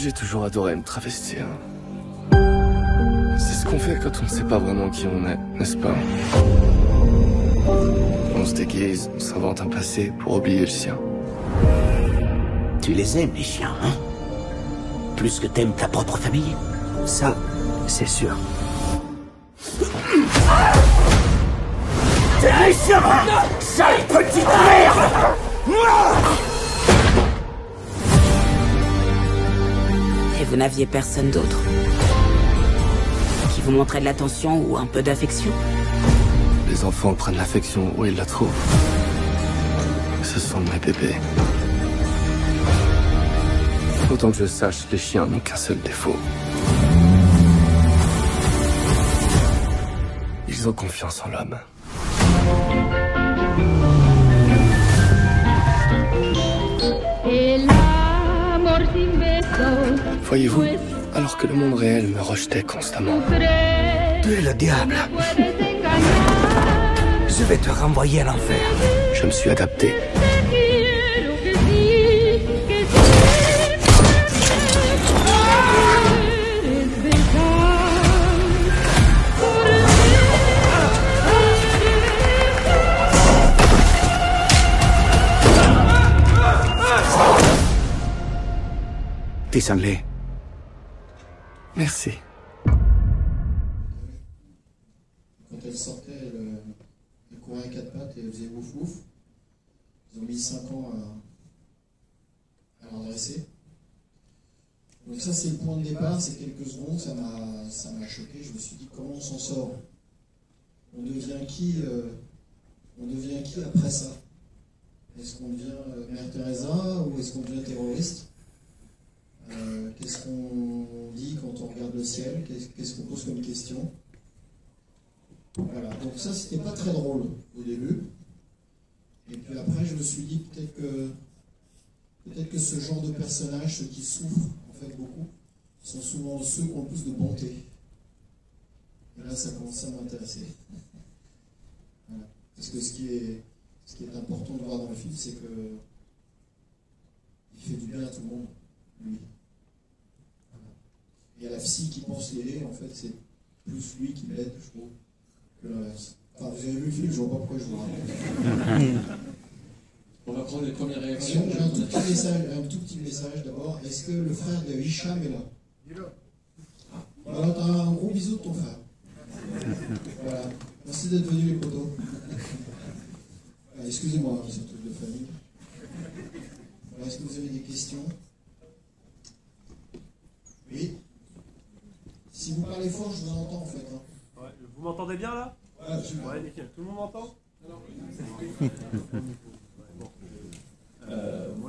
J'ai toujours adoré me travestir. C'est ce qu'on fait quand on ne sait pas vraiment qui on est, n'est-ce pas? On se déguise, on s'invente un passé pour oublier le sien. Tu les aimes, les chiens, hein? Plus que t'aimes ta propre famille? Ça, c'est sûr. T'es méchant! Sale petite merde! Et vous n'aviez personne d'autre qui vous montrait de l'attention ou un peu d'affection? Les enfants prennent l'affection où ils la trouvent. Ce sont mes bébés. Autant que je sache, les chiens n'ont qu'un seul défaut. Ils ont confiance en l'homme. Voyez-vous, alors que le monde réel me rejetait constamment. Tu es le diable. Je vais te renvoyer à l'enfer. Je me suis adapté. T'es sanglé. Merci. Quand elle sortait, elle courait à quatre pattes et elle faisait ouf ouf. Ils ont mis 5 ans à l'endresser. Donc ça, c'est le point de départ, c'est quelques secondes, ça m'a choqué. Je me suis dit, comment on s'en sort? On devient qui après ça? Est-ce qu'on devient Mère Teresa ou est-ce qu'on devient terroriste? Qu'est-ce qu'on dit quand on regarde le ciel? Qu'est-ce qu'on pose comme question? Voilà, donc ça c'était pas très drôle au début. Et puis après je me suis dit peut-être que ce genre de personnages, ceux qui souffrent en fait beaucoup, sont souvent ceux qui ont le plus de bonté. Et là ça commence à m'intéresser. Voilà. Parce que ce qui est important de voir dans le film, c'est que il fait du bien à tout le monde, lui. Et à la psy qui pense l'aider, en fait, c'est plus lui qui l'aide, je trouve, que l'inverse. Enfin, vous avez vu le film, je vois pas pourquoi je vous raconte. On va prendre les premières réactions. J'ai un tout petit message d'abord. Est-ce que le frère de Hicham est là? Il est là. Alors, t'as un gros bisou de ton frère. Voilà. Merci d'être venu, les potos. Excusez-moi, c'est un truc de famille. Alors, est-ce que vous avez des questions? Oui. Si vous parlez fort, je vous entends en fait. Hein. Ouais, vous m'entendez bien là? Ouais, nickel. Tout le monde m'entend? Moi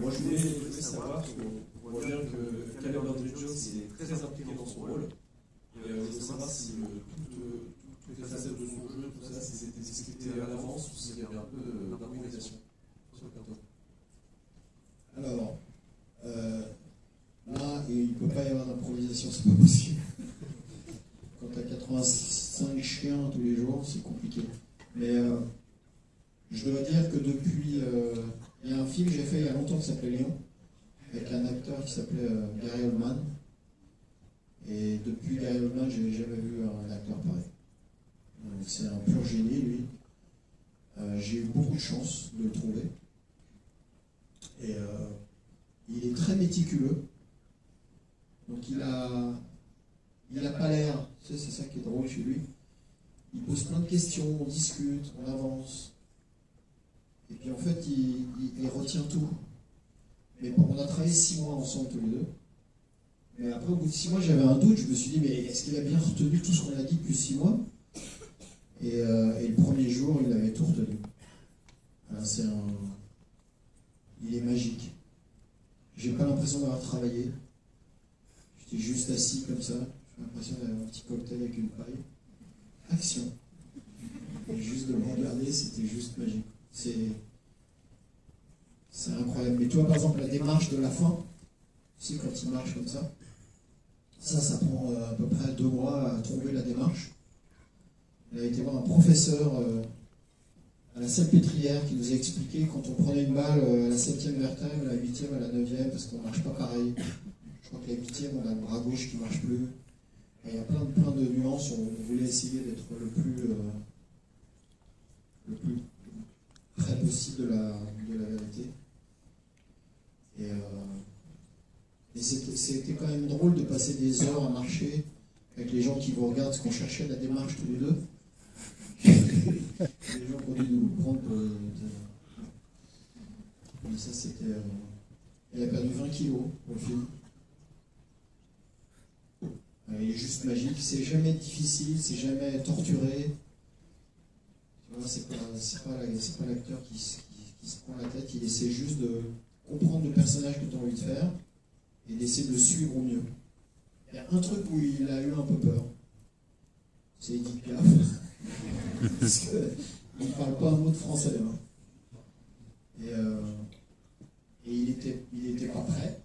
je voulais savoir, parce qu'on voit bien que Caleb Jones est très impliqué dans son rôle. Et je voulais savoir si toutes les facettes de son jeu, tout ça, si c'était discuté à l'avance ou s'il y avait un peu d'improvisation sur le plateau. Alors, là, il ne peut pas y avoir d'improvisation, c'est pas possible. Quand tu as 85 chiens tous les jours, c'est compliqué. Mais je dois dire que depuis... il y a un film que j'ai fait il y a longtemps qui s'appelait Léon, avec un acteur qui s'appelait Gary Oldman. Et depuis Gary Oldman, je n'ai jamais vu un acteur pareil. C'est un pur génie, lui. J'ai eu beaucoup de chance de le trouver. Et il est très méticuleux. Donc il a pas l'air, c'est ça qui est drôle chez lui. Il pose plein de questions, on discute, on avance. Et puis en fait, il retient tout. Mais bon, on a travaillé 6 mois ensemble tous les deux. Mais après, au bout de 6 mois, j'avais un doute. Je me suis dit, mais est-ce qu'il a bien retenu tout ce qu'on a dit depuis 6 mois? Et le premier jour, il avait tout retenu. Voilà, il est magique. J'ai pas l'impression d'avoir travaillé. J'étais juste assis comme ça. J'ai l'impression d'avoir un petit cocktail avec une paille. Action. Et juste de le regarder, c'était juste magique. C'est incroyable. Mais tu vois, par exemple, la démarche de la fin, tu sais, quand il marche comme ça, ça prend à peu près 2 mois à trouver la démarche. Il a été voir un professeur à la Salpêtrière qui nous a expliqué quand on prenait une balle à la 7e vertèbre, à la 8e, à la 9e, parce qu'on ne marche pas pareil. Je crois que la 8e, on a le bras gauche qui ne marche plus. Il y a plein de nuances. On voulait essayer d'être le plus près possible de la vérité. Et c'était quand même drôle de passer des heures à marcher avec les gens qui vous regardent, parce qu'on cherchait la démarche tous les deux. Les gens qui ont dû nous prendre pour... Mais ça, c'était... Il a perdu 20 kilos pour le film. Il est juste magique, c'est jamais difficile, c'est jamais torturé. Tu vois, c'est pas l'acteur qui se prend la tête, il essaie juste de comprendre le personnage que tu as envie de faire et d'essayer de le suivre au mieux. Il y a un truc où il a eu un peu peur, c'est Edith Piaf. Parce qu'il ne parle pas un mot de français. Hein. Et il était pas prêt.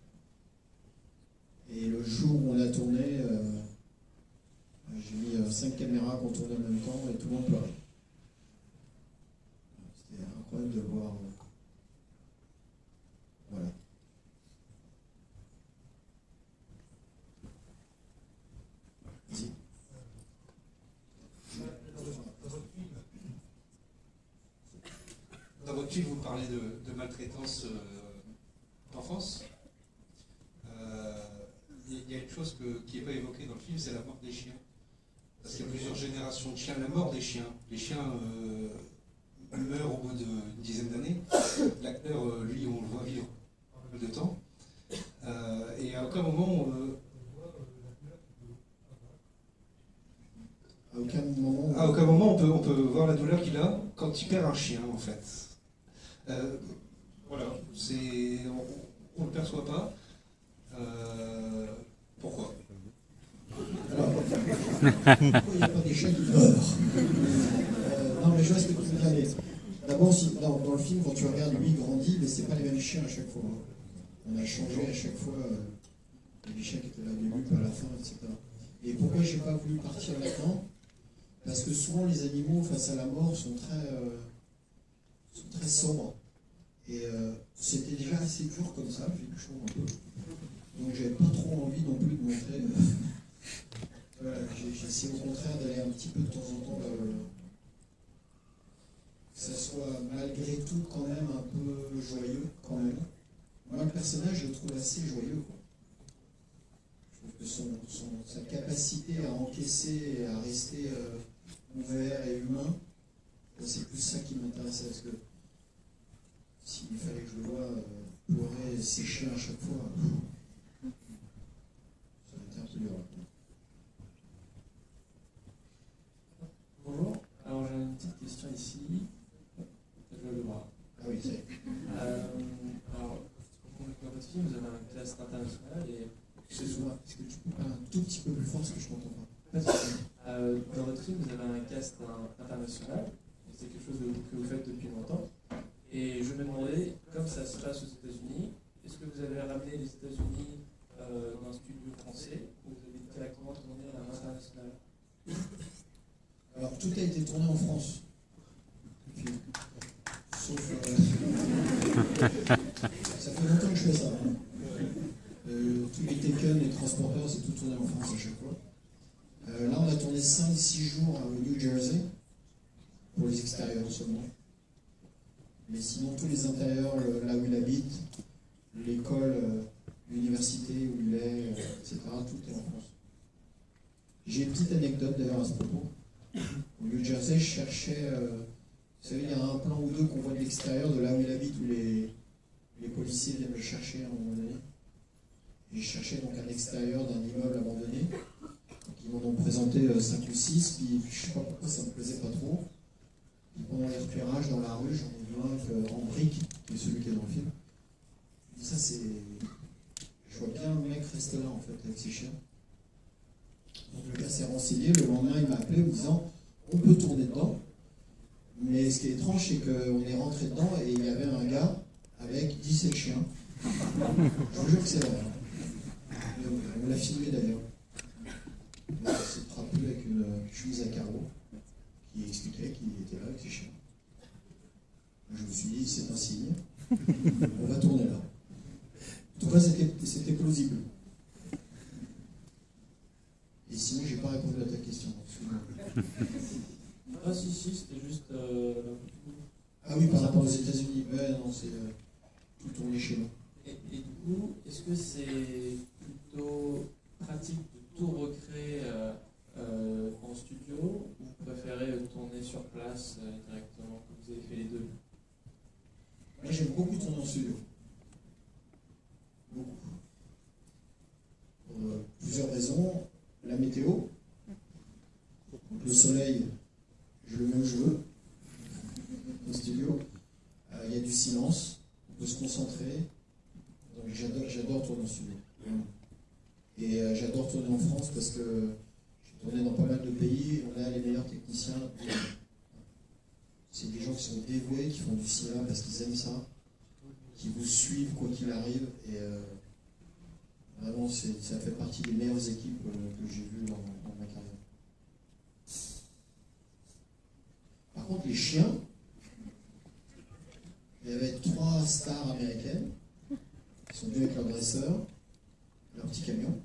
Et le jour où on a tourné, j'ai mis 5 caméras qu'on tournait en même temps et tout le monde pleurait. C'était incroyable de voir. Voilà. Vas-y. Dans votre film, vous parlez de maltraitance d'enfance. Il y a une chose qui n'est pas évoquée dans le film, c'est la mort des chiens. Parce qu'il y a plusieurs générations de chiens. La mort des chiens. Les chiens meurent au bout d'une dizaine d'années. L'acteur, lui, on le voit vivre un peu de temps. Et à aucun moment... À aucun moment on peut voir la douleur qu'il a quand il perd un chien, en fait. Voilà, on ne le perçoit pas. Pourquoi? Alors, pourquoi il n'y a pas des chiens qui meurent? Non, mais je vois ce que tu veux dire. D'abord, dans le film, quand tu regardes, lui, il grandit, mais c'est pas les mêmes chiens à chaque fois. On a changé à chaque fois les chiens qui étaient là au début, puis à la fin, etc. Et pourquoi j'ai pas voulu partir là-dedans? Parce que souvent, les animaux, face à la mort, sont très sombres. Et c'était déjà assez dur comme ça, vu que je trouve un peu. Donc j'avais pas trop envie non plus de montrer. Voilà, j'ai essayé au contraire d'aller un petit peu de temps en temps que ça soit malgré tout quand même un peu joyeux quand même. Moi le personnage je le trouve assez joyeux quoi. Je trouve que sa capacité à encaisser et à rester ouvert et humain, c'est plus ça qui m'intéressait parce que s'il fallait que je le voie pleurer ses chiens à chaque fois. Bonjour, alors j'ai une petite question ici. Je vais le voir. Ah oui, c'est. Alors, dans votre film, vous avez un cast international et. Excuse-moi, est-ce que tu peux parler un tout petit peu plus fort parce que je m'entends pas? Dans votre film, vous avez un cast international, et c'est quelque chose que vous faites depuis longtemps. Et je me demandais, comme ça se passe aux États-Unis, est-ce que vous avez ramené les États-Unis dans un studio français ou vous avez directement tourné à l'international? Alors, tout a été tourné en France. Sauf. Ça fait longtemps que je fais ça. Hein. Tous les Taken, les transporteurs, c'est tout tourné en France à chaque fois. Là, on a tourné 5-6 jours au New Jersey, pour les extérieurs seulement. Mais sinon, tous les intérieurs, là où il habite, l'école, l'université où il est, etc., tout est en France. J'ai une petite anecdote d'ailleurs à ce propos. Au New Jersey, je cherchais, vous savez, il y a un plan ou deux qu'on voit de l'extérieur, de là où il habite, où les policiers viennent le chercher à un moment donné. Et je cherchais donc un extérieur d'un immeuble abandonné. Donc ils m'en ont présenté 5 ou 6, puis je ne sais pas pourquoi ça ne me plaisait pas trop. Puis pendant les repérages dans la rue, j'en ai vu un en brique, qui est celui qui est dans le film. Ça c'est... Je vois bien le mec rester là en fait, avec ses chiens. Donc le gars s'est renseigné, le lendemain il m'a appelé en me disant on peut tourner dedans, mais ce qui est étrange c'est qu'on est rentré dedans et il y avait un gars avec 17 chiens. Je vous jure que c'est vrai. On l'a filmé d'ailleurs. Il s'est trapu avec une chemise à carreaux qui expliquait qu'il était là avec ses chiens. Je me suis dit c'est un signe, on va tourner là. En tout cas c'était plausible. sinon, j'ai pas répondu à ta question. Ah si, c'était juste... Ah oui, par rapport aux États-Unis. Ouais, non, c'est tout tourné chez nous. Et du coup, est-ce que c'est plutôt pratique de tout recréer en studio, ou vous préférez tourner sur place directement, comme vous avez fait les deux? Moi, j'aime beaucoup tourner en studio. Beaucoup. Pour plusieurs raisons. La météo. Le soleil, je le mets où je veux. Au studio. Il y a du silence. On peut se concentrer. Donc j'adore tourner en studio. Et j'adore tourner en France parce que j'ai tourné dans pas mal de pays. On a les meilleurs techniciens. C'est des gens qui sont dévoués, qui font du cinéma parce qu'ils aiment ça, qui vous suivent quoi qu'il arrive. Et vraiment, ça fait partie des meilleures équipes que j'ai vues dans ma carrière. Par contre, les chiens, il y avait 3 stars américaines qui sont venues avec leur dresseur, leur petit camion.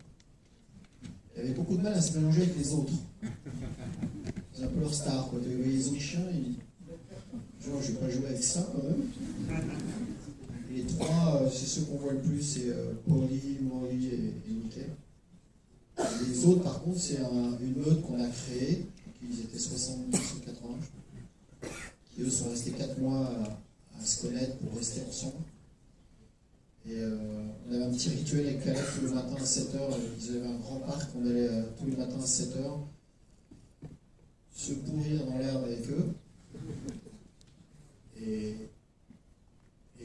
Il y avait beaucoup de mal à se mélanger avec les autres. C'est un peu leur star, quoi. Vous voyez les autres chiens, genre, je ne vais pas jouer avec ça quand même. Et les 3, c'est ceux qu'on voit le plus, c'est Polly, Molly et Mickey. Et les autres, par contre, c'est une meute qu'on a créée. Ils étaient 70 ou 80, qui eux sont restés 4 mois à se connaître pour rester ensemble. Et on avait un petit rituel avec Caleb tous le matin à 7h. Ils avaient un grand parc, on allait tous les matins à 7h se pourrir dans l'herbe avec eux. Et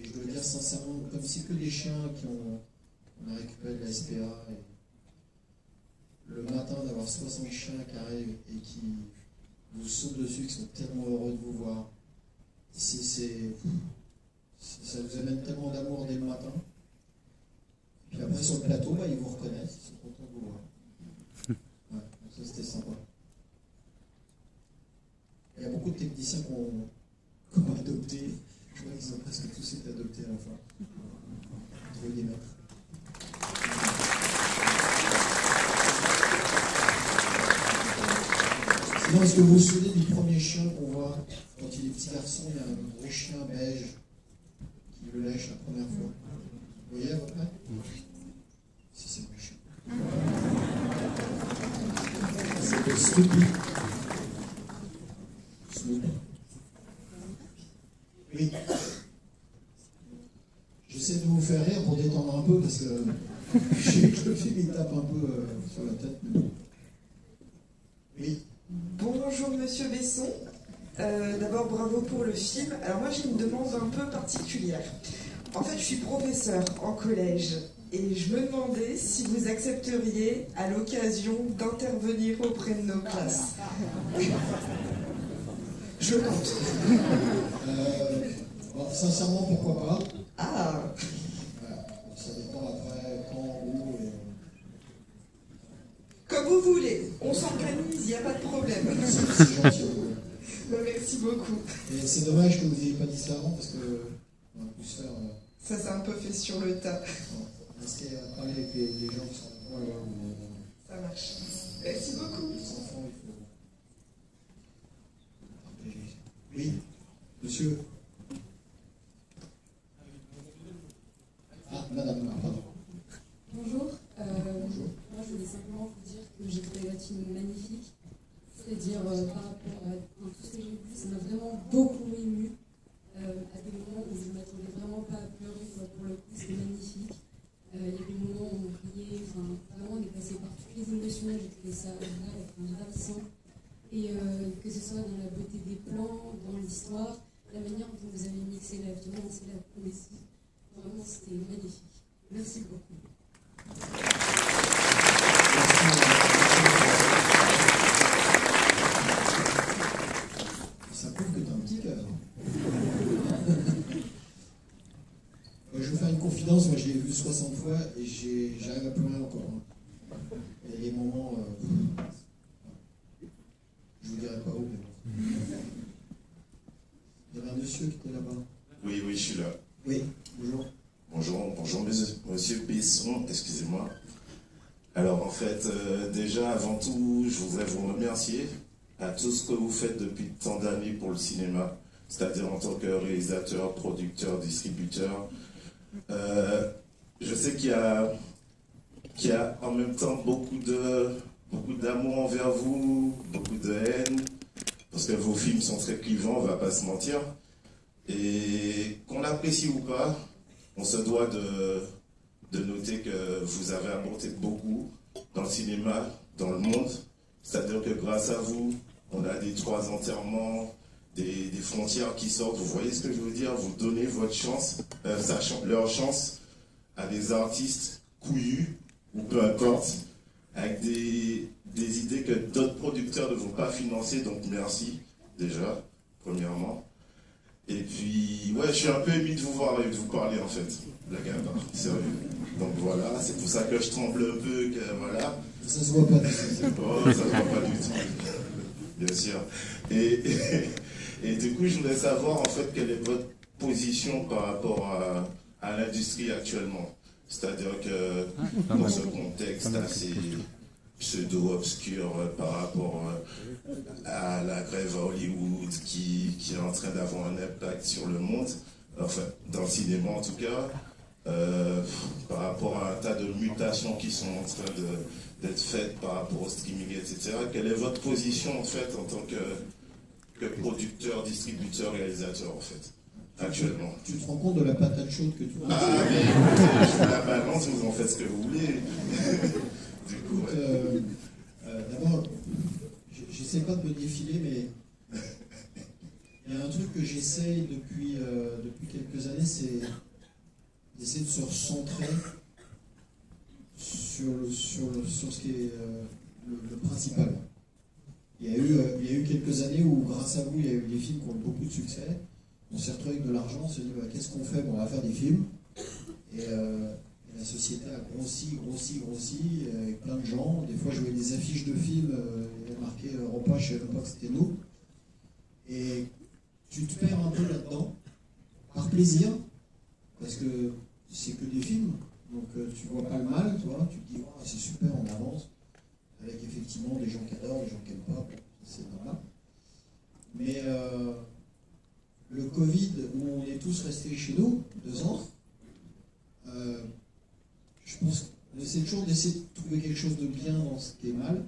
je dois dire sincèrement, comme c'est que des chiens on a récupéré de la SPA, et le matin d'avoir 60 chiens qui arrivent et qui vous sautent dessus, qui sont tellement heureux de vous voir, ça vous amène tellement d'amour dès le matin. Puis après sur le plateau, ils vous reconnaissent, ils sont contents de vous voir. Ouais, donc ça c'était sympa. Il y a beaucoup de techniciens qu'on a adoptés. Je crois qu'ils ont presque tous été adoptés à la fin. Trouver des maîtres. Sinon, est-ce que vous vous souvenez du premier chien qu'on voit quand il est petit garçon? Il y a un gros chien beige qui le lèche la première fois. Vous voyez à peu près? Si c'est le chien. C'est le Snoopy. Snoopy. Oui. J'essaie de vous faire rire pour détendre un peu parce que je sais que le film il tape un peu sur la tête. Oui. Bonjour Monsieur Besson. D'abord bravo pour le film. Alors moi j'ai une demande un peu particulière. En fait je suis professeure en collège et je me demandais si vous accepteriez à l'occasion d'intervenir auprès de nos classes. Je compte. Bon, sincèrement pourquoi pas. Ah. Voilà. Ça dépend après quand, où. Comme vous voulez, on s'organise, il n'y a pas de problème. C'est gentil. Merci beaucoup. Et c'est dommage que vous n'ayez pas dit ça avant parce qu'on a pu se faire. Ça s'est un peu fait sur le tas. Rester à parler avec les gens qui sont là. Ça marche. Merci beaucoup. Les enfants, il faut partager. Oui, monsieur. Ah, madame, pardon. Bonjour. Bonjour. Moi, je voulais simplement vous dire que j'ai trouvé votre film magnifique. C'est-à-dire, par rapport à tout ce que j'ai vu, ça m'a vraiment beaucoup ému. À des moments où je ne m'attendais vraiment pas à pleurer, pour le coup, c'est magnifique. Il y a des moments où on criait, vraiment, on est passé par toutes les émotions. J'ai trouvé ça ravissant. Et que ce soit dans la beauté des plans, dans l'histoire, la manière dont vous avez mixé la violence et la poésie. Vraiment, c'était magnifique. Merci beaucoup. Ça prouve que tu as un petit cœur. Je vais vous faire une confidence, moi je l'ai vu 60 fois et j'arrive à pleurer encore. Il y a des moments, je vous dirai pas où, mais bon. Il y avait un monsieur qui était là-bas. Oui, je suis là. Oui, bonjour. Bonjour, monsieur Besson, excusez-moi. Alors, En fait, déjà, avant tout, je voudrais vous remercier à tout ce que vous faites depuis tant d'années pour le cinéma, c'est-à-dire en tant que réalisateur, producteur, distributeur. Je sais qu'il y a en même temps beaucoup d'amour envers vous, beaucoup de haine, parce que vos films sont très clivants, on ne va pas se mentir. Et qu'on l'apprécie ou pas, on se doit de noter que vous avez apporté beaucoup dans le cinéma, dans le monde. C'est-à-dire que grâce à vous, on a des 3 enterrements, des frontières qui sortent. Vous voyez ce que je veux dire? Vous donnez votre chance, leur chance à des artistes couillus, ou peu importe, avec des idées que d'autres producteurs ne vont pas financer. Donc merci, déjà, premièrement. Et puis, ouais, je suis un peu ému de vous voir et de vous parler, en fait, la gamme, sérieux. Donc voilà, c'est pour ça que je tremble un peu, que voilà. Ça se voit pas du tout. Oh, ça se voit pas du tout, bien sûr. Et du coup, je voulais savoir, en fait, quelle est votre position par rapport à l'industrie actuellement. C'est-à-dire que, dans ce contexte assez pseudo-obscur par rapport à la grève à Hollywood qui est en train d'avoir un impact sur le monde, enfin dans le cinéma en tout cas, par rapport à un tas de mutations qui sont en train d'être faites par rapport au streaming, etc. Quelle est votre position en fait en tant que producteur, distributeur, réalisateur en fait, actuellement? Tu te rends compte de la patate chaude que tu as? Ah mais écoutez, je vous la balance, vous en faites ce que vous voulez. Du coup, ouais. D'abord, j'essaie pas de me défiler, mais il y a un truc que j'essaye depuis quelques années, c'est d'essayer de se recentrer sur ce qui est le principal. Il y a eu quelques années où, grâce à vous, il y a eu des films qui ont eu beaucoup de succès. On s'est retrouvé avec de l'argent, on s'est dit, qu'est-ce qu'on fait? Bon, on va faire des films. Et la société a grossi, avec plein de gens. Des fois, je voyais des affiches de films, il y avait marqué Europa, je ne savais même pas que c'était nous. Et tu te perds un peu là-dedans, par plaisir, parce que c'est que des films, donc tu vois pas le mal, toi, tu te dis, oh, c'est super, on avance, avec effectivement des gens qui adorent, des gens qui n'aiment pas, c'est normal. Mais le Covid, où on est tous restés chez nous, 2 ans, je pense qu'on essaie toujours d'essayer de trouver quelque chose de bien dans ce qui est mal.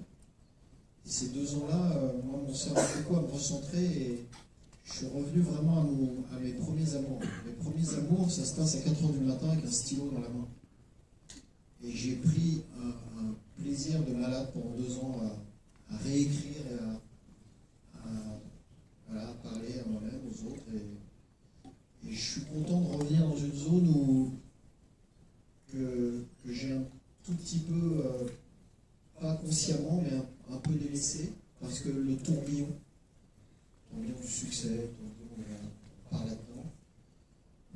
Et ces 2 ans-là, moi, mon cerveau a fait quoi? À me recentrer, et je suis revenu vraiment à mes premiers amours. Mes premiers amours, ça se passe à 4h du matin avec un stylo dans la main. Et j'ai pris un plaisir de malade pendant 2 ans à réécrire et à parler à moi-même, aux autres. Et je suis content de revenir dans une zone où que j'ai un tout petit peu, pas consciemment, mais un peu délaissé, parce que le tourbillon du succès, on parle là-dedans.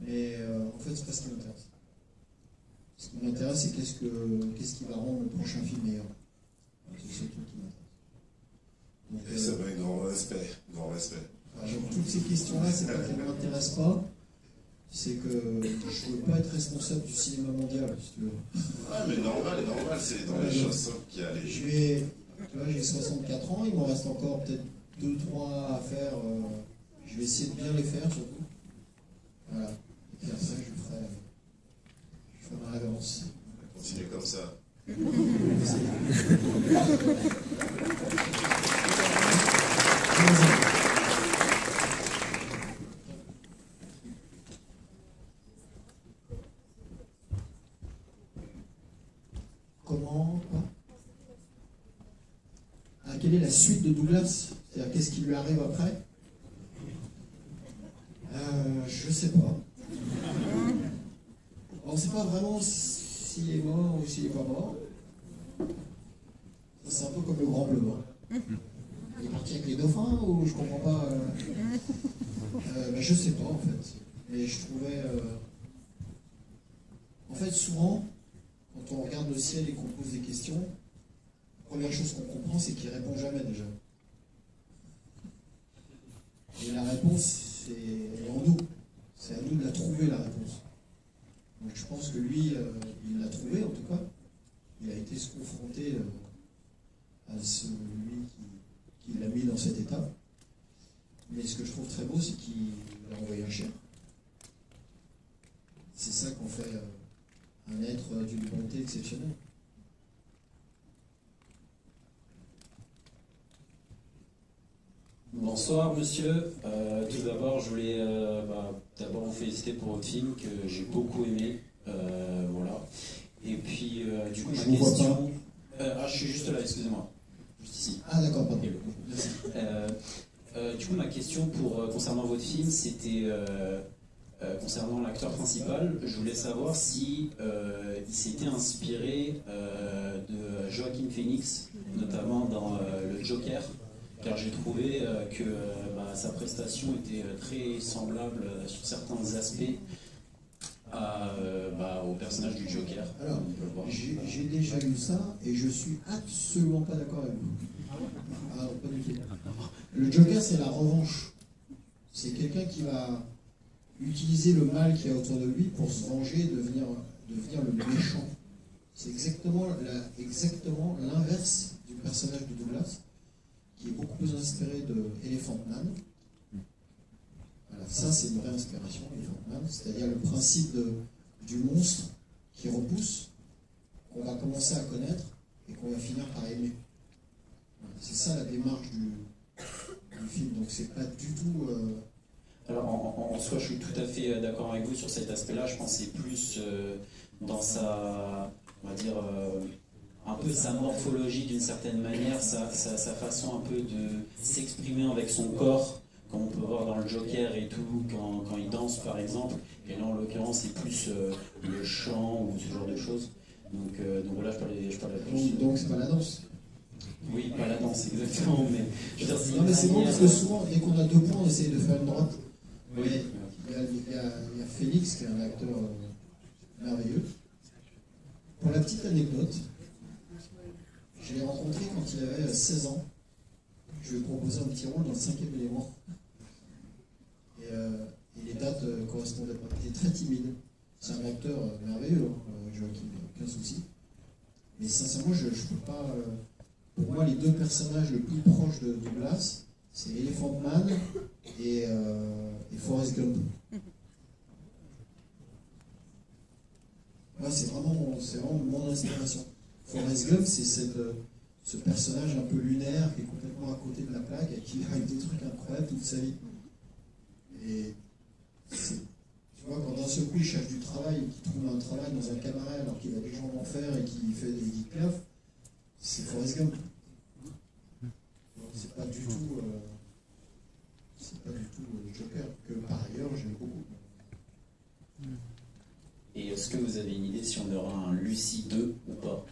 Mais en fait, c'est pas ce qui m'intéresse. Ce qui m'intéresse, c'est qu'est-ce qui va rendre le prochain film meilleur. C'est ce truc qui m'intéresse. Et ça va, grand respect, grand respect. Toutes ces questions-là, c'est pas qu'elles ne m'intéressent pas, c'est que je ne veux pas être responsable du cinéma mondial, si tu veux. Ah, mais normal, c'est dans les choses simples qu'il y a les j'ai 64 ans, il m'en reste encore peut-être 2-3 à faire. Je vais essayer de bien les faire, surtout. Voilà. Et puis après, je ferai ma révérence. Continuez comme ça. Comment? Quelle est la suite de Douglas? C'est-à-dire, qu'est-ce qui lui arrive après? Je sais pas. On ne sait pas vraiment s'il est mort ou s'il n'est pas mort. C'est un peu comme le Grand Bleu. Il est parti avec les dauphins ou je comprends pas. Je sais pas en fait. Mais je trouvais. En fait, souvent, quand on regarde le ciel et qu'on pose des questions, la première chose qu'on comprend, c'est qu'il répond jamais déjà. Et la réponse, elle est en nous. C'est à nous de la trouver, la réponse. Donc je pense que lui, il l'a trouvé en tout cas. Il a été se confronter cet état. Mais ce que je trouve très beau, c'est qu'il a envoyé un chien. C'est ça qu'on fait un être d'une bonté exceptionnelle. Bonsoir monsieur, tout d'abord je voulais d'abord vous féliciter pour votre film que j'ai beaucoup aimé, voilà. Et puis du coup ma question... je suis juste là, excusez-moi, juste ici. Ah d'accord, pardon. Merci. Du coup ma question concernant votre film, c'était concernant l'acteur principal. Je voulais savoir si il s'était inspiré de Joaquin Phoenix, notamment dans le Joker. Car j'ai trouvé que sa prestation était très semblable sur certains aspects au personnage du Joker. Alors, j'ai déjà lu ça et je suis absolument pas d'accord avec vous. Alors, pas du tout. Le Joker, c'est la revanche. C'est quelqu'un qui va utiliser le mal qu'il y a autour de lui pour se venger et devenir le méchant. C'est exactement l'inverse du personnage de Douglas, qui est beaucoup plus inspiré de Elephant Man. Voilà, ça c'est une vraie inspiration, Elephant Man, c'est-à-dire le principe du monstre qui repousse, qu'on va commencer à connaître et qu'on va finir par aimer. Voilà, c'est ça la démarche du film, donc c'est pas du tout... Alors en soi je suis tout à fait d'accord avec vous sur cet aspect-là, je pense que c'est plus dans sa, on va dire... un peu sa morphologie d'une certaine manière, sa façon un peu de s'exprimer avec son corps, comme on peut voir dans le Joker et tout, quand il danse par exemple. Et là en l'occurrence c'est plus le chant ou ce genre de choses. Donc voilà, je parlais plus. Donc c'est pas la danse. Oui, pas la danse exactement, mais je veux dire, non mais c'est bon parce que souvent dès qu'on a 2 points on essaye de faire une droite. Oui. Il y a Félix qui est un acteur merveilleux. Pour la petite anecdote, je l'ai rencontré quand il avait 16 ans. Je lui ai proposé un petit rôle dans le 5e élément. Et les dates correspondaient pas. Il est très timide. C'est un acteur merveilleux, Joaquin, aucun souci. Mais sincèrement, je peux pas... pour moi, les 2 personnages les plus proches de Douglas, c'est Elephant Man et Forrest Gump. Ouais, c'est vraiment mon inspiration. Forrest Gump, c'est ce personnage un peu lunaire qui est complètement à côté de la plaque et qui arrive des trucs incroyables toute sa vie. Et tu vois, quand d'un seul coup il cherche du travail et qu'il trouve un travail dans un cabaret alors qu'il a des gens en fer et qu'il fait des guitares, c'est Forrest Gump. C'est pas du tout Joker, que par ailleurs j'aime beaucoup. Et est-ce que vous avez une idée si on aura un Lucie 2 ou pas?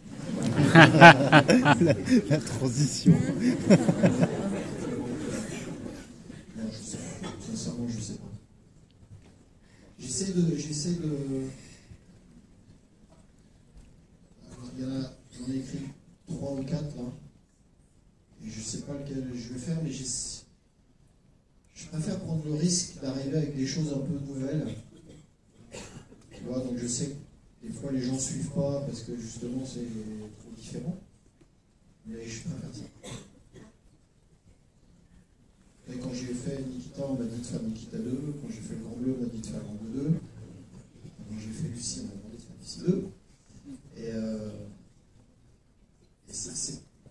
La transition. Non, je sais pas. Sincèrement, je sais pas. J'essaie de... Alors, j'en ai écrit 3 ou 4 là. Et je sais pas lequel je vais faire, mais je préfère prendre le risque d'arriver avec des choses un peu nouvelles. Tu vois, donc je sais que des fois les gens ne suivent pas parce que justement c'est trop différent. Mais je préfère ça. Et quand j'ai fait Nikita, on m'a dit de faire Nikita 2. Quand j'ai fait le Grand Bleu, on m'a dit de faire le Grand Bleu 2. Quand j'ai fait Lucie, on m'a demandé de faire Lucie 2.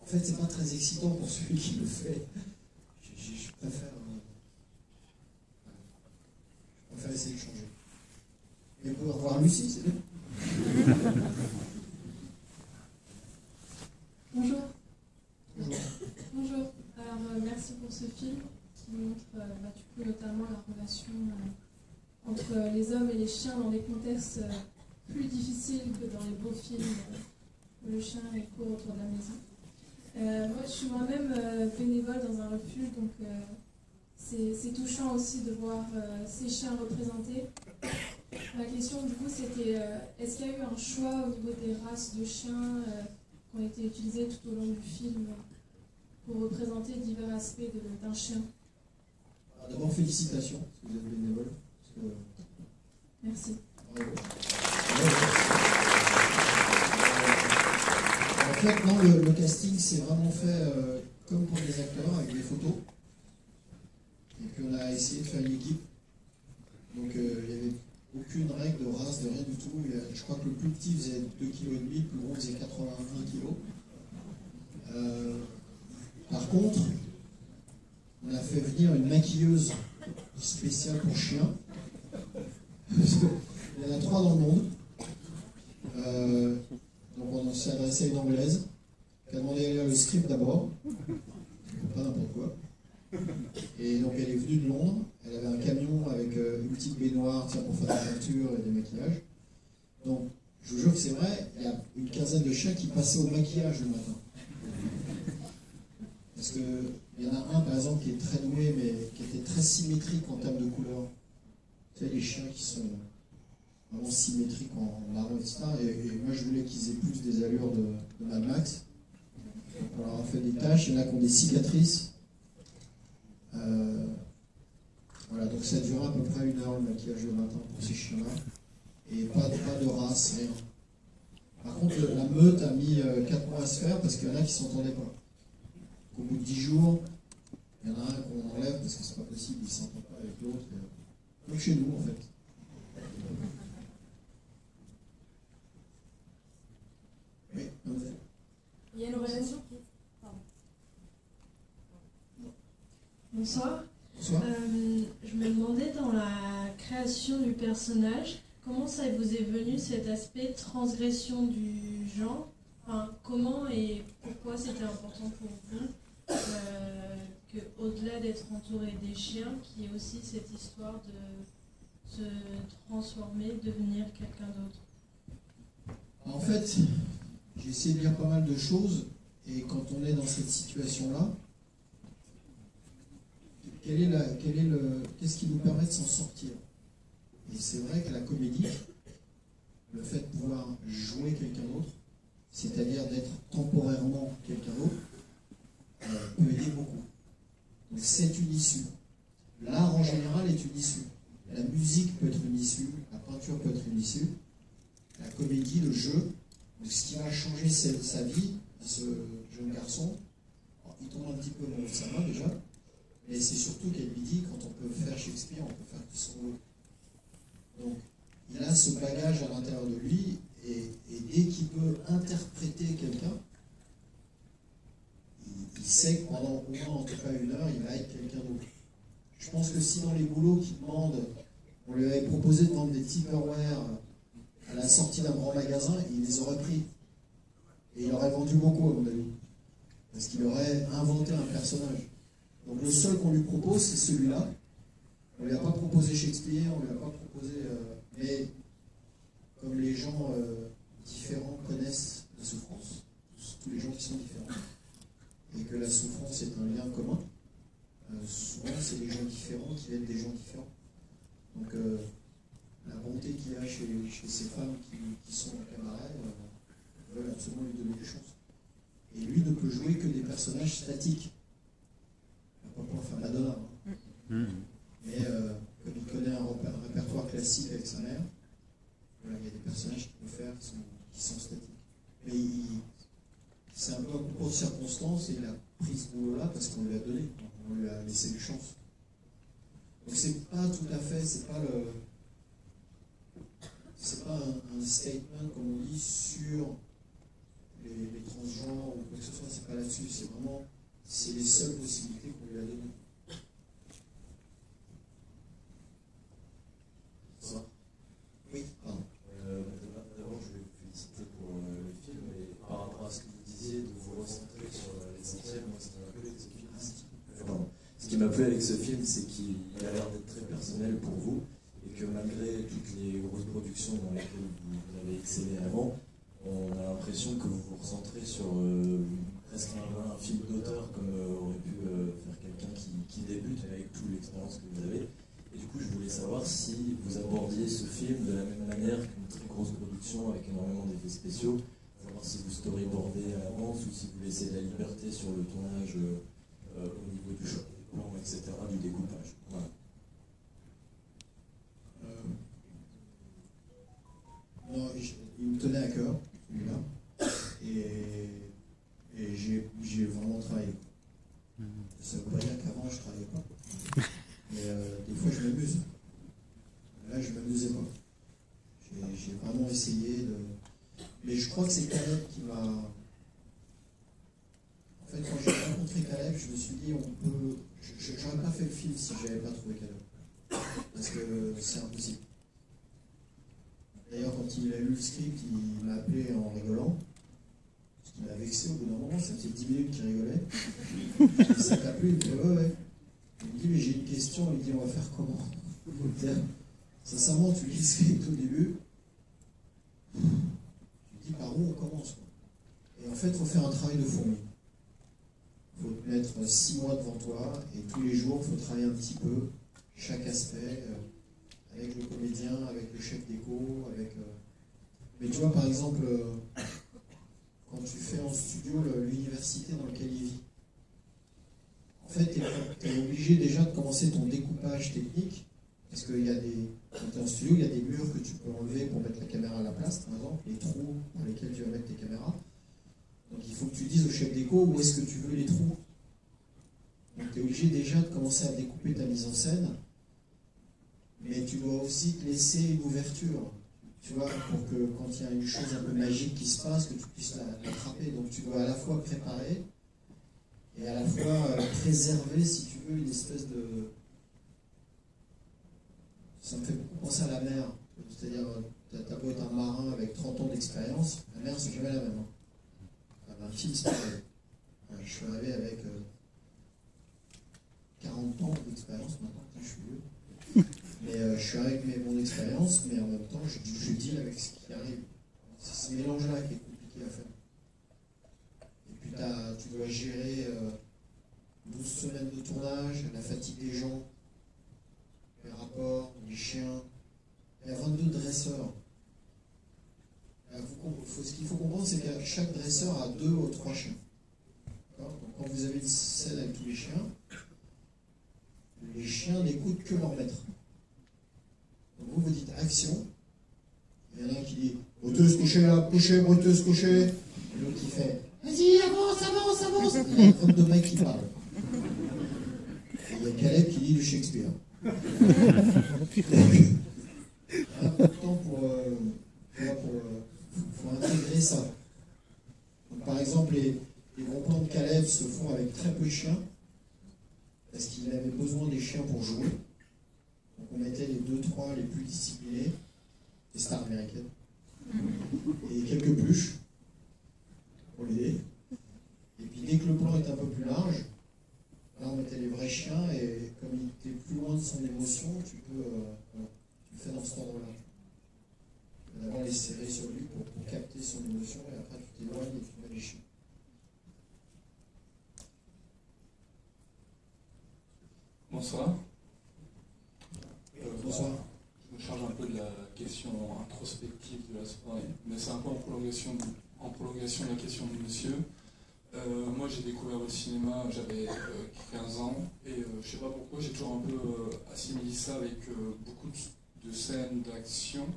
En fait, c'est pas très excitant pour celui qui le fait. Je préfère essayer de changer. Et pouvoir voir Lucie, c'est bien. Bonjour. Bonjour. Bonjour. Alors, merci pour ce film qui montre du coup, notamment la relation entre les hommes et les chiens dans des contextes plus difficiles que dans les beaux films où le chien court autour de la maison. Moi, je suis moi-même bénévole dans un refuge, donc c'est touchant aussi de voir ces chiens représentés. Ma question, du coup, c'était est-ce qu'il y a eu un choix au niveau des races de chiens qui ont été utilisées tout au long du film pour représenter divers aspects d'un chien? D'abord, félicitations, parce que vous êtes bénévole. Merci. Bravo. En fait, non, le casting, c'est vraiment fait comme pour les acteurs, avec des photos. a essayé de faire une équipe. Donc il n'y avait aucune règle de race, de rien du tout. Je crois que le plus petit faisait 2,5 kg, le plus gros faisait 81 kg. Par contre, on a fait venir une maquilleuse spéciale pour chiens. Il y en a 3 dans le monde. Donc on s'est adressé à une Anglaise qui a demandé à lire le script d'abord. Pas n'importe quoi. Et donc elle est venue de Londres. Elle avait un camion avec une petite baignoire pour faire de la peinture et des maquillages. Donc je vous jure que c'est vrai, il y a une quinzaine de chiens qui passaient au maquillage le matin. Parce qu'il y en a un par exemple qui est très doué mais qui était très symétrique en termes de couleurs. Vous savez, les chiens qui sont vraiment symétriques en marron, etc. Et moi je voulais qu'ils aient plus des allures de Mad Max. On leur a fait des taches, il y en a qui ont des cicatrices. Voilà, donc ça dure à peu près 1 heure le maquillage le matin pour ces chiens-là. Et pas de race, rien. Par contre, la meute a mis 4 mois à se faire parce qu'il y en a qui ne s'entendaient pas. Au bout de 10 jours, il y en a un qu'on enlève parce que c'est pas possible, il ne s'entend pas avec l'autre. Comme chez nous en fait. Oui, il y a une relation qui... Bonsoir. Bonsoir. Je me demandais dans la création du personnage, comment ça vous est venu cet aspect transgression du genre, enfin, comment et pourquoi c'était important pour vous qu'au-delà d'être entouré des chiens, qu'il y ait aussi cette histoire de se transformer, devenir quelqu'un d'autre? En fait, j'ai essayé de lire pas mal de choses et quand on est dans cette situation-là, qu'est-ce qui nous permet de s'en sortir? Et c'est vrai que la comédie, le fait de pouvoir jouer quelqu'un d'autre, c'est-à-dire d'être temporairement quelqu'un d'autre, peut aider beaucoup. Donc c'est une issue. L'art en général est une issue. La musique peut être une issue, la peinture peut être une issue, la comédie, le jeu, ce qui va changer sa vie à ce jeune garçon. Alors, il tombe un petit peu dans sa main déjà. Mais c'est surtout qu'elle lui dit, quand on peut faire Shakespeare, on peut faire son rôle. Donc, il a ce bagage à l'intérieur de lui, et dès qu'il peut interpréter quelqu'un, il sait que pendant au moins, en tout cas 1 heure, il va être quelqu'un d'autre. Je pense que si dans les boulots qu'il demande, on lui avait proposé de vendre des Tupperware à la sortie d'un grand magasin, il les aurait pris. Et il aurait vendu beaucoup, à mon avis. Parce qu'il aurait inventé un personnage. Donc le seul qu'on lui propose, c'est celui-là. On ne lui a pas proposé Shakespeare, on ne lui a pas proposé... mais comme les gens différents connaissent la souffrance, tous les gens qui sont différents, et que la souffrance est un lien commun, souvent c'est des gens différents qui viennent des gens différents. Donc la bonté qu'il y a chez ces femmes qui sont en cabaret, veulent absolument lui donner des chances. Et lui ne peut jouer que des personnages statiques. Pas pour faire Madonna. Mais comme il connaît un répertoire classique avec sa mère, voilà, il y a des personnages qu'il peut faire qui sont statiques. Mais c'est un peu un concours de circonstances et il a pris ce boulot-là parce qu'on lui a donné, on lui a laissé une chance. Donc c'est pas tout à fait, c'est pas un statement comme on dit sur les transgenres ou quoi que ce soit, c'est pas là-dessus, c'est les seules possibilités qu'on lui a données. Ça. Oui, pardon. D'abord, je vais vous féliciter pour le film, et par rapport à ce que vous disiez, de vous recentrer sur l'essentiel, moi, ce qui m'a plu avec ce film, c'est qu'il a l'air d'être très personnel pour vous, et que malgré toutes les grosses productions dans lesquelles vous avez excellé avant, on a l'impression que vous vous recentrez sur presque un film d'auteur comme aurait pu faire quelqu'un qui débute avec toute l'expérience que vous avez. Et du coup, je voulais savoir si vous abordiez ce film de la même manière qu'une très grosse production avec énormément d'effets spéciaux, savoir si vous storyboardez à l'avance ou si vous laissez de la liberté sur le tournage au niveau du choix des plans, etc., du découpage. Voilà. Non, il me tenait à cœur, celui-là, et j'ai vraiment travaillé. Ça ne veut pas dire qu'avant je ne travaillais pas. Mais pas fait le film si je n'avais pas trouvé Caleb. Parce que c'est impossible. D'ailleurs, quand il a lu le script, il m'a appelé en rigolant. Parce qu'il m'a vexé au bout d'un moment, ça faisait 10 minutes qu'il rigolait. Et ça t'a plu, il me dit ouais. Il me dit mais j'ai une question, il me dit on va faire comment? Sincèrement, tu lis le script au début, tu te dis par où on commence quoi. Et en fait, il faut faire un travail de fourmi. Il faut te mettre 6 mois devant toi, et tous les jours, il faut travailler un petit peu, chaque aspect, avec le comédien, avec le chef d'écho, avec... Mais tu vois, par exemple, quand tu fais en studio l'université dans laquelle il vit, en fait, tu es obligé déjà de commencer ton découpage technique, parce qu'il y a des... Quand tu es en studio, il y a des murs que tu peux enlever pour mettre la caméra à la place, par exemple, les trous dans lesquels tu vas mettre tes caméras. Donc il faut que tu dises au chef d'écho où est-ce que tu veux les trous. Donc tu es obligé déjà de commencer à découper ta mise en scène, mais tu dois aussi te laisser une ouverture, tu vois, pour que quand il y a une chose un peu magique qui se passe, que tu puisses l'attraper. Donc tu dois à la fois préparer et à la fois préserver, si tu veux, une espèce de... Ça me fait beaucoup penser à la mer. C'est-à-dire, t'as beau être un marin avec 30 ans d'expérience, la mer c'est jamais la même. Un film, c'est pareil. Je suis arrivé avec 40 ans d'expérience maintenant, je suis vieux. Mais je suis arrivé avec mon expérience, mais en même temps, je deal avec ce qui arrive. C'est ce mélange-là qui est compliqué à faire. Et puis tu dois gérer 12 semaines de tournage, la fatigue des gens, les rapports, les chiens. Il y a 22 dresseurs. Ce qu'il faut comprendre, c'est que chaque dresseur a 2 ou 3 chiens. Donc, quand vous avez une scène avec tous les chiens n'écoutent que leur maître. Donc vous dites action, il y en a un qui dit bruteuse couchée là, couchée, bruteuse couchée, et l'autre qui fait vas-y, avance, avance, avance. Il y a 22 mecs qui parlent. Et il y a Caleb qui lit du Shakespeare. Il y a un peu de temps pour intégrer ça. Donc, par exemple, les gros plans de Caleb se font avec très peu de chiens, parce qu'il avait besoin des chiens pour jouer. Donc on mettait les 2-3 les plus disciplinés, les stars américaines, et quelques pluches pour l'aider. Et puis dès que le plan était un peu plus large, là on mettait les vrais chiens, et comme il était plus loin de son émotion, tu le fais dans cet ordre-là. D'abord les serrer sur lui pour capter son émotion, et après tu t'éloignes et tu mets les chiens. Bonsoir. Bonsoir. Je me charge un peu de la question introspective de la soirée, mais c'est un peu en prolongation de la question de monsieur. Moi j'ai découvert le cinéma, j'avais 15 ans, et je sais pas pourquoi, j'ai toujours un peu assimilé ça avec beaucoup de scènes d'action.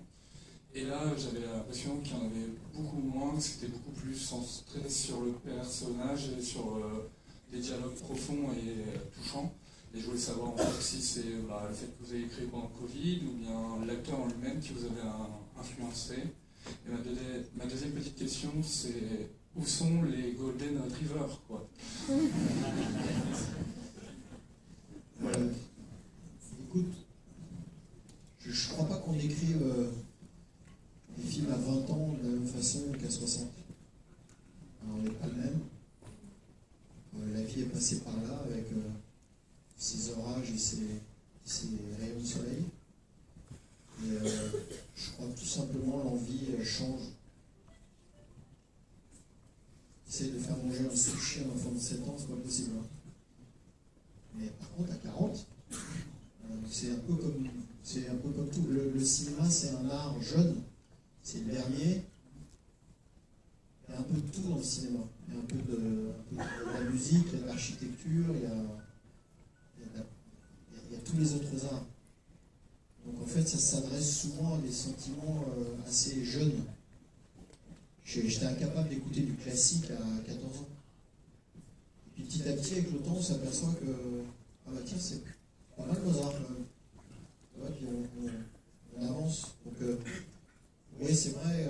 Et là, j'avais l'impression qu'il y en avait beaucoup moins, que c'était beaucoup plus centré sur le personnage et sur des dialogues profonds et touchants. Et je voulais savoir en fait si c'est le fait que vous avez écrit pendant le Covid ou bien l'acteur en lui-même qui vous avait influencé. Et ma deuxième petite question, c'est où sont les Golden Retrievers, quoi? Écoute, je ne crois pas qu'on écrive des films à 20 ans de la même façon qu'à 60. Alors, on n'est pas le même. La vie est passée par là avec ses orages et ses rayons de soleil. Et je crois que tout simplement l'envie change. Essayer de faire manger un sushi à un enfant de 7 ans, c'est pas possible. Hein. Mais par contre, à 40, c'est un peu comme tout. Le cinéma, c'est un art jeune. C'est le dernier. Il y a un peu de tout dans le cinéma. Il y a un peu de la musique, il y a de l'architecture, il y a tous les autres arts. Donc en fait, ça s'adresse souvent à des sentiments assez jeunes. J'étais incapable d'écouter du classique à 14 ans. Et puis petit à petit, avec le temps, on s'aperçoit que ah bah tiens, c'est pas mal Mozart quand même. Puis on avance. Donc oui, c'est vrai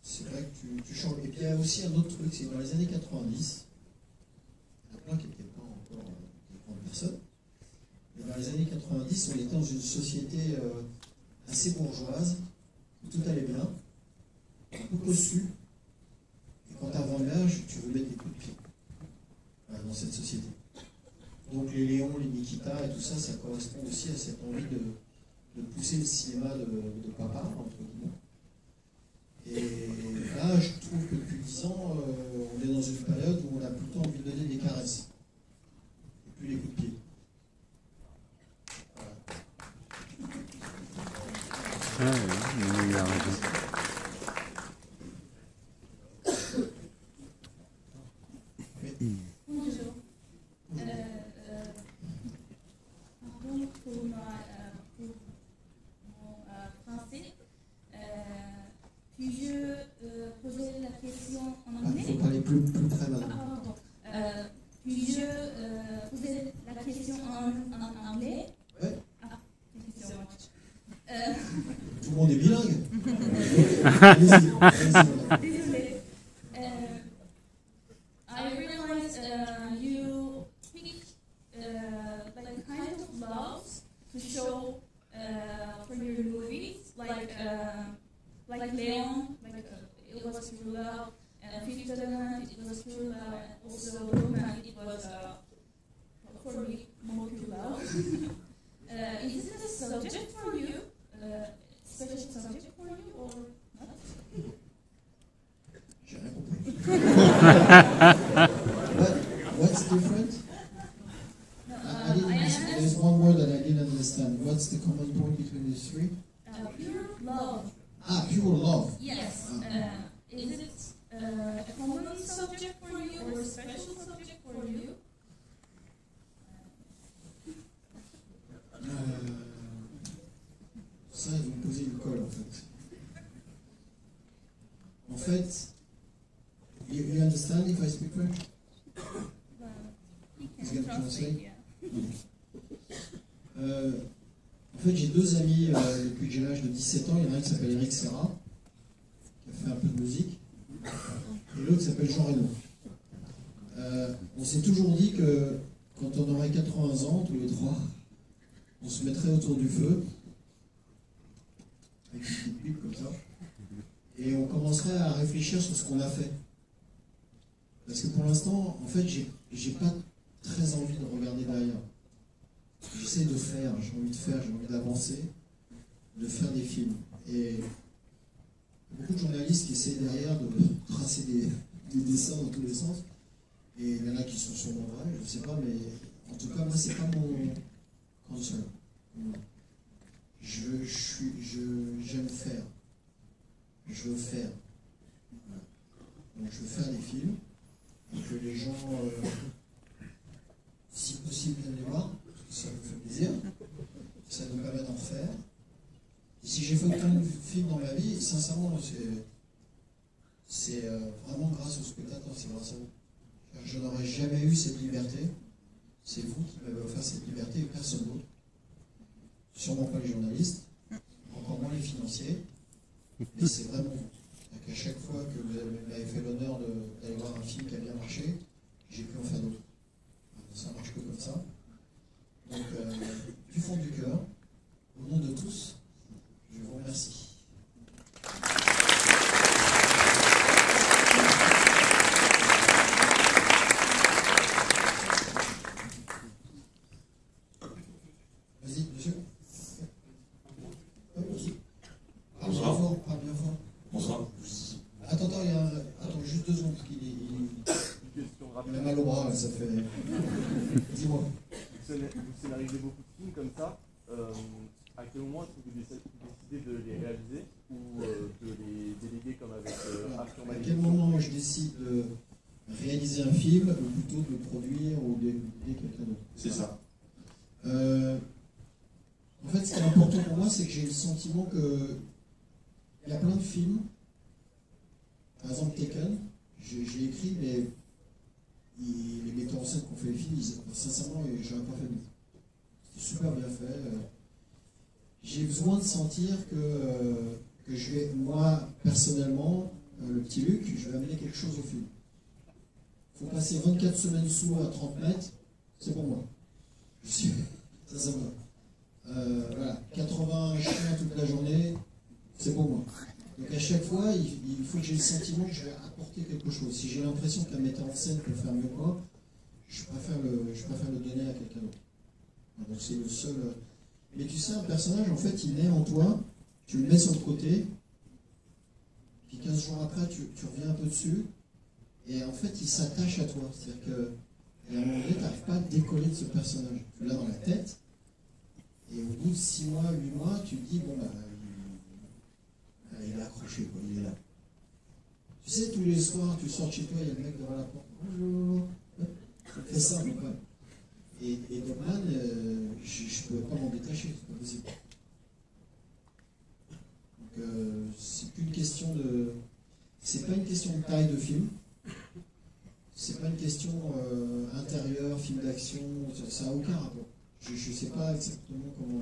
que tu changes. Et puis il y a aussi un autre truc, c'est que dans les années 90, il y en a plein qui n'étaient pas encore des grandes personnes, Et dans les années 90, on était dans une société assez bourgeoise, où tout allait bien, un peu cossu, et quand tu arrives en âge, tu veux mettre des coups de pied dans cette société. Donc les Léon, les Nikita et tout ça, ça correspond aussi à cette envie de pousser le cinéma de papa, entre guillemets. Et là, je trouve que depuis 10 ans, on est dans une période où on a plutôt envie de donner des caresses, et plus les coups de pied. Ah oui, il a raison. Bonjour. Pardon pour mon français. Puis-je poser la question en anglais? Il faut parler plus près, madame. Pardon. Puis-je poser la question en anglais? Oui. Ah, thank you so much. Tout le monde est bilingue. Désolé. I realize you pick like kind of loves to show for your movies, like Leon, like it was true love, and Fifth Element, it was true love, and also Roman, it was for me more true love. Is this a subject for you? Special subject for you or not? J'ai rien compris. What's different? There's one word that I didn't understand. What's the common point between these three? Pure love. Ah, pure love. Yes. Is it a common subject for you or a special subject for you? Ça, ils vont me poser une colle, en fait. En fait, you understand if I speak French? He's going to translate? En fait, j'ai deux amis depuis que j'ai l'âge de 17 ans. Il y en a un qui s'appelle Eric Serra, qui a fait un peu de musique, et l'autre s'appelle Jean Reno. On s'est toujours dit que quand on aurait 80 ans, tous les trois, on se mettrait autour du feu, avec une petite pipe comme ça, et on commencerait à réfléchir sur ce qu'on a fait. Parce que pour l'instant, en fait, j'ai pas très envie de regarder derrière. J'essaie de faire, j'ai envie de faire, j'ai envie d'avancer, de faire des films. Et beaucoup de journalistes qui essaient derrière de tracer des dessins dans tous les sens. Et il y en a qui sont sûrement vrais, je ne sais pas, mais en tout cas, moi, c'est pas mon concern. J'aime faire. Je veux faire. Voilà. Donc je veux faire des films, et que les gens, si possible, viennent les voir. Ça me fait plaisir, ça nous permet d'en faire. Et si j'ai fait aucun film dans ma vie, sincèrement, c'est vraiment grâce aux spectateurs, c'est grâce à vous. Je n'aurais jamais eu cette liberté, c'est vous qui m'avez offert cette liberté et personne d'autre. Sûrement pas les journalistes, encore moins les financiers, mais c'est vraiment vous. À chaque fois que vous m'avez fait l'honneur d'aller voir un film qui a bien marché, j'ai pu en faire d'autres. Ça marche que comme ça. Donc, du fond du cœur, au nom de tous, je vous remercie. Vas-y, monsieur. Bonsoir. Parle bien fort. Bonsoir. Attends, juste 2 secondes, parce qu'il a mal au bras, là, ça fait... Dis-moi. Vous scénarisez beaucoup de films comme ça. À quel moment est-ce que vous décidez de les réaliser ou de les déléguer comme avec Arthur Malik? À quel moment je décide de réaliser un film ou plutôt de le produire ou de déléguer quelqu'un d'autre? C'est ça. En fait, ce qui est important pour moi, c'est que j'ai le sentiment que il y a plein de films. Par exemple, Taken, je l'ai écrit, mais les metteurs en scène qui ont fait les films, sincèrement, je n'aurais pas fait mieux. C'était super bien fait. J'ai besoin de sentir que je vais, moi, personnellement, le petit Luc, je vais amener quelque chose au film. Il faut passer 24 semaines sous à 30 mètres, c'est pour moi. Je suis Ça me va. Voilà, 80 chiens toute la journée, c'est pour moi. Donc à chaque fois, il faut que j'ai le sentiment que je vais apporter quelque chose. Si j'ai l'impression qu'un metteur en scène peut faire mieux que moi, je préfère le donner à quelqu'un d'autre. Donc c'est le seul... Mais tu sais, un personnage, en fait, il naît en toi, tu le mets sur le côté, puis 15 jours après, tu reviens un peu dessus, et en fait, il s'attache à toi. C'est-à-dire qu'à un moment donné, tu n'arrives pas à décoller de ce personnage. Tu l'as dans la tête, et au bout de 6 mois, 8 mois, tu te dis, bon, bah, il est accroché, quoi, il est là. Tu sais, tous les soirs, tu sors de chez toi, il y a le mec devant la porte. Bonjour. Fais ça, mon pote. Et Dogman, je ne pouvais pas m'en détacher, c'est pas possible. Donc, c'est plus une question de. C'est pas une question de taille de film. C'est pas une question intérieure, film d'action, ça n'a aucun rapport. Je ne sais pas exactement comment.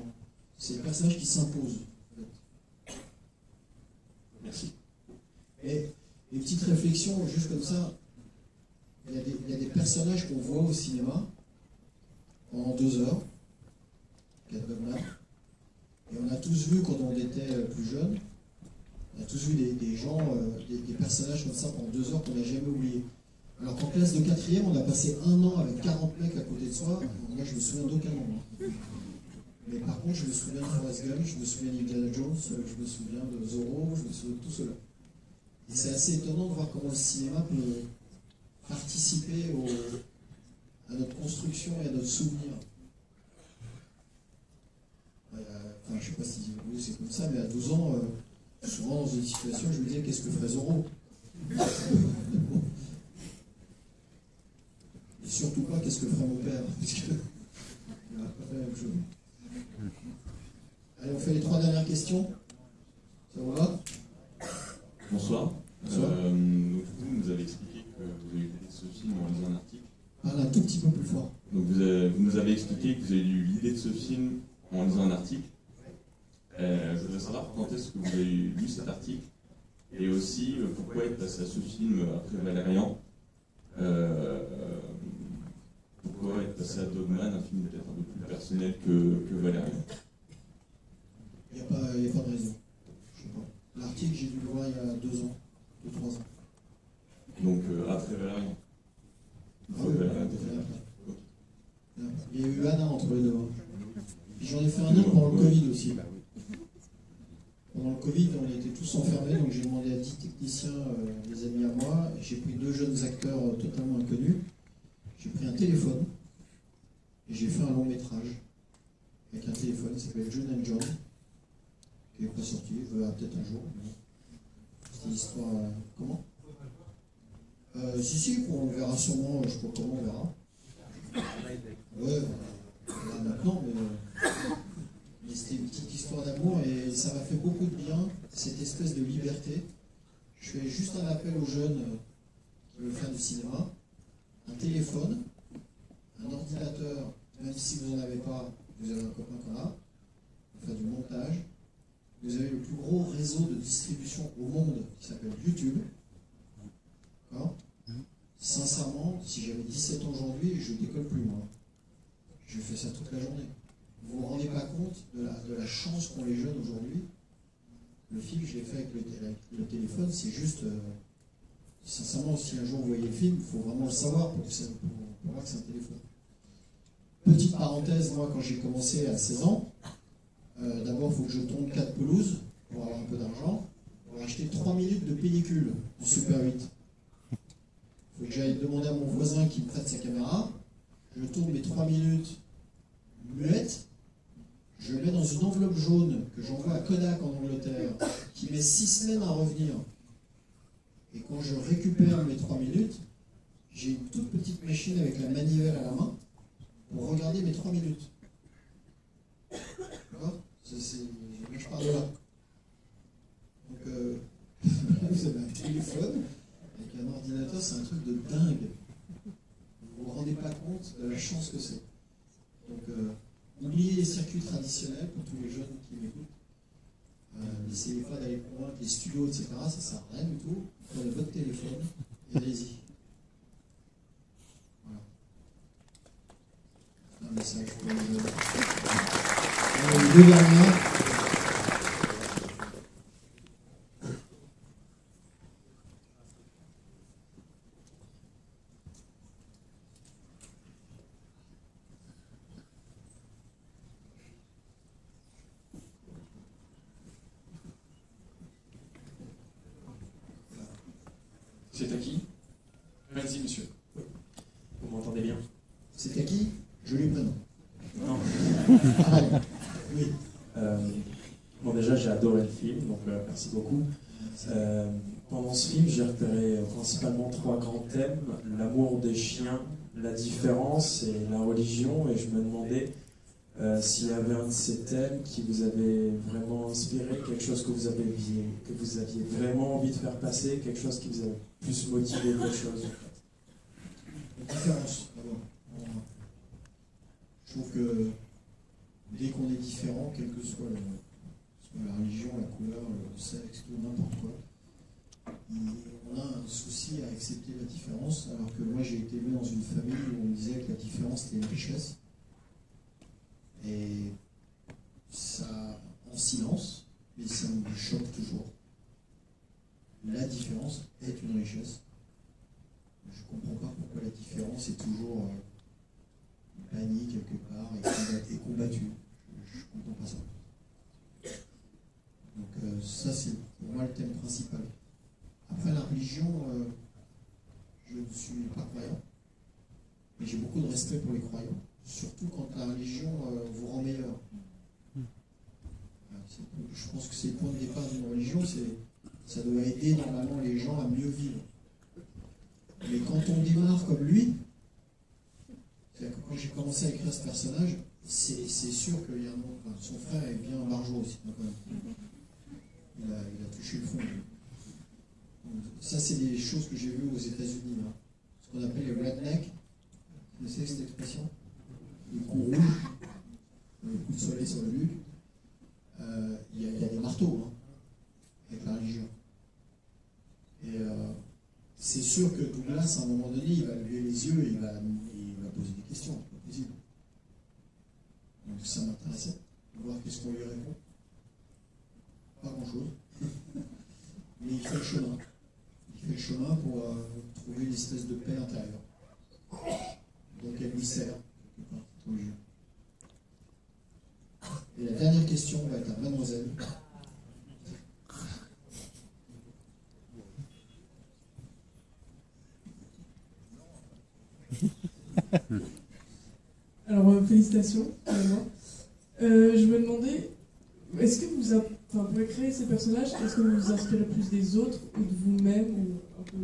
C'est le personnage qui s'impose. En fait. Merci. Et une petite réflexion, juste comme ça. Il y a des personnages qu'on voit au cinéma pendant 2 heures, Catwoman, et on a tous vu quand on était plus jeune, on a tous vu des gens, des personnages comme ça pendant 2 heures qu'on n'a jamais oublié. Alors qu'en classe de 4e, on a passé 1 an avec 40 mecs à côté de soi, moi je me souviens d'aucun moment. Mais par contre, je me souviens de Forrest Gump, je me souviens d'Indiana Jones, je me souviens de Zorro, je me souviens de tout cela. Et c'est assez étonnant de voir comment le cinéma peut participer à notre construction et à notre souvenir. Enfin, je ne sais pas si vous c'est comme ça, mais à 12 ans, souvent dans une situation, je me disais qu'est-ce que ferait Zorro? Et surtout pas qu'est-ce que ferait mon père, parce qu'il n'a pas fait la même chose. Allez, on fait les 3 dernières questions. Ça vous va? Bonsoir. Bonsoir. Donc vous nous avez expliqué que vous avez eu l'idée de ce film en lisant un article. Parle un tout petit peu plus fort. Donc vous nous avez expliqué que vous avez eu l'idée de ce film en lisant un article. Je voudrais savoir quand est-ce que vous avez lu cet article et aussi pourquoi être passé à ce film après Valérian. Pourquoi être passé à Dogman, un film peut-être un peu plus personnel que Valérian. Il n'y a pas de raison. Je sais pas. L'article, j'ai dû le voir il y a 2 ans, 2-3 ans. Donc après Valérian. Il y a eu Anna entre les deux. Puis j'en ai fait un autre pendant le Covid aussi. Pendant le Covid, on était tous enfermés, donc j'ai demandé à 10 techniciens, des amis à moi, j'ai pris 2 jeunes acteurs totalement inconnus, j'ai pris un téléphone, et j'ai fait un long métrage avec un téléphone qui s'appelle June and John, qui n'est pas sorti, peut-être un jour. C'est l'histoire... comment si, on le verra sûrement, je ne sais pas comment on verra. Ouais, là maintenant, mais c'était une petite histoire d'amour et ça m'a fait beaucoup de bien, cette espèce de liberté. Je fais juste un appel aux jeunes qui veulent faire du cinéma, un téléphone, un ordinateur, même si vous n'en avez pas, vous avez un copain qu'on a, pour faire du montage. Vous avez le plus gros réseau de distribution au monde qui s'appelle YouTube. D'accord ? Sincèrement, si j'avais 17 ans aujourd'hui, je ne décolle plus moi. Je fais ça toute la journée. Vous ne vous rendez pas compte de la chance qu'ont les jeunes aujourd'hui. Le film, je l'ai fait avec le téléphone, c'est juste... sincèrement, si un jour vous voyez le film, il faut vraiment le savoir pour voir que c'est un téléphone. Petite parenthèse, moi quand j'ai commencé à 16 ans, d'abord il faut que je tombe 4 pelouses pour avoir un peu d'argent, pour acheter 3 minutes de pellicule en Super 8. Il faut que j'aille demander à mon voisin qui me prête sa caméra, je tourne mes 3 minutes muettes, je le mets dans une enveloppe jaune que j'envoie à Kodak en Angleterre, qui met 6 semaines à revenir. Et quand je récupère mes 3 minutes, j'ai une toute petite machine avec la manivelle à la main pour regarder mes 3 minutes. D'accord ? Je pars de là. Donc, vous avez un téléphone avec un ordinateur, c'est un truc de dingue. Vous ne vous rendez pas compte de la chance que c'est. Donc, oubliez les circuits traditionnels pour tous les jeunes qui m'écoutent. N'essayez pas d'aller convaincre les studios, etc. Ça ne sert à rien du tout. Prenez votre téléphone et allez-y. Voilà. Un message pour les jeunes. Les deux dernières. C'est à qui? Vas-y, monsieur. Vous m'entendez bien? C'est à qui? Joli prénom. Non. Ah, oui. Bon, déjà, j'ai adoré le film, donc merci beaucoup. Pendant ce film, j'ai repéré principalement 3 grands thèmes: l'amour des chiens, la différence et la religion. Et je me demandais s'il y avait un de ces thèmes qui vous avait vraiment inspiré, quelque chose que vous aviez vraiment envie de faire passer, quelque chose qui vous a plus motivé qu'autre chose. La différence, d'abord. Je trouve que dès qu'on est différent, quelle que soit la religion, la couleur, le sexe, n'importe quoi, on a un souci à accepter la différence, alors que moi j'ai été élevé dans une famille où on me disait que la différence c'était une richesse. Et ça, en silence, mais ça me choque toujours. La différence est une richesse. Je ne comprends pas pourquoi la différence est toujours bannie quelque part et combattue. Je ne comprends pas ça. Donc ça c'est pour moi le thème principal. Après la religion, je ne suis pas croyant, mais j'ai beaucoup de respect pour les croyants, surtout quand la religion vous rend meilleur. Je pense que c'est le point de départ d'une religion, ça doit aider normalement les gens à mieux vivre. Mais quand on démarre comme lui, c'est-à-dire que quand j'ai commencé à écrire ce personnage, c'est sûr qu'il y a son frère est bien barjot aussi, quand même. Il a touché le fond. Ça, c'est des choses que j'ai vues aux États-Unis. Hein. Ce qu'on appelle les rednecks. Vous savez cette expression? Le coup rouge, le coup de soleil sur le nuque. Il y a des marteaux hein, avec la religion. Et c'est sûr que Douglas, à un moment donné, il va lever les yeux et il va poser des questions. C'est pas possible. Donc ça m'intéressait de voir qu'est-ce qu'on lui répond. Pas grand-chose. Mais il fait le chemin. Il fait le chemin pour trouver une espèce de paix intérieure. Donc elle lui sert, quelque part, cette religion. Et la dernière question va être à mademoiselle. Alors, félicitations, vraiment. Je me demandais, est-ce que vous, pour créer ces personnages, est-ce que vous vous inspirez plus des autres ou de vous-même, ou un peu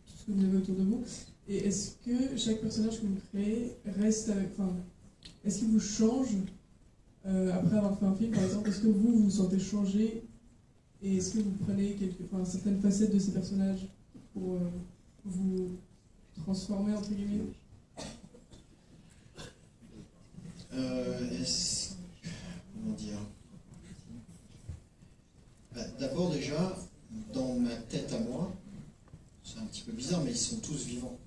tout ce que vous avez autour de vous? Et est-ce que chaque personnage que vous créez reste avec, est-ce qu'il vous change après avoir fait un film, par exemple? Est-ce que vous vous sentez changé? Et est-ce que vous prenez certaines facettes de ces personnages pour vous transformer, entre guillemets? Comment dire? D'abord déjà, dans ma tête à moi, c'est un petit peu bizarre, mais ils sont tous vivants.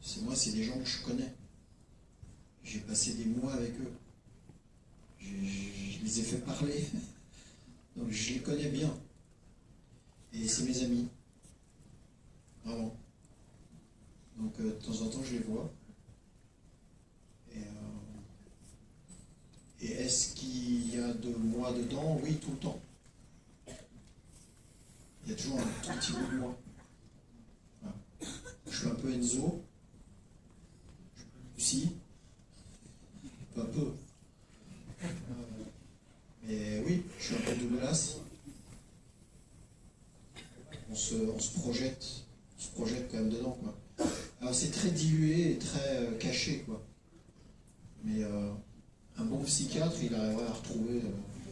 C'est des gens que je connais. J'ai passé des mois avec eux. Je les ai fait parler. Donc je les connais bien. Et c'est mes amis. Vraiment. Donc de temps en temps, je les vois. Et est-ce qu'il y a de moi dedans? Oui, tout le temps. Il y a toujours un tout petit bout de moi. Voilà. Je suis un peu Enzo. Si. Un peu. Mais oui, je suis un peu Douglas. On se projette quand même dedans, quoi. Alors c'est très dilué et très caché, quoi. Mais un bon psychiatre, il arriverait à retrouver,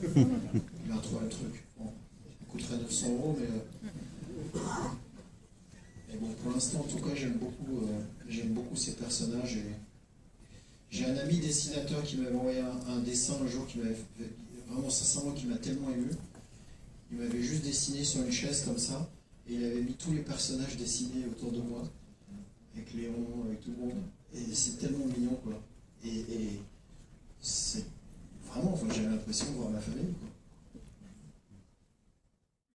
le truc. Bon, il coûterait 900 €, mais bon, pour l'instant, en tout cas, j'aime beaucoup ces personnages. Et j'ai un ami dessinateur qui m'avait envoyé un dessin un jour qui m'avait vraiment sincèrement qui m'a tellement ému. Il m'avait juste dessiné sur une chaise comme ça, et il avait mis tous les personnages dessinés autour de moi, avec Léon, avec tout le monde. Et c'est tellement mignon, quoi. Et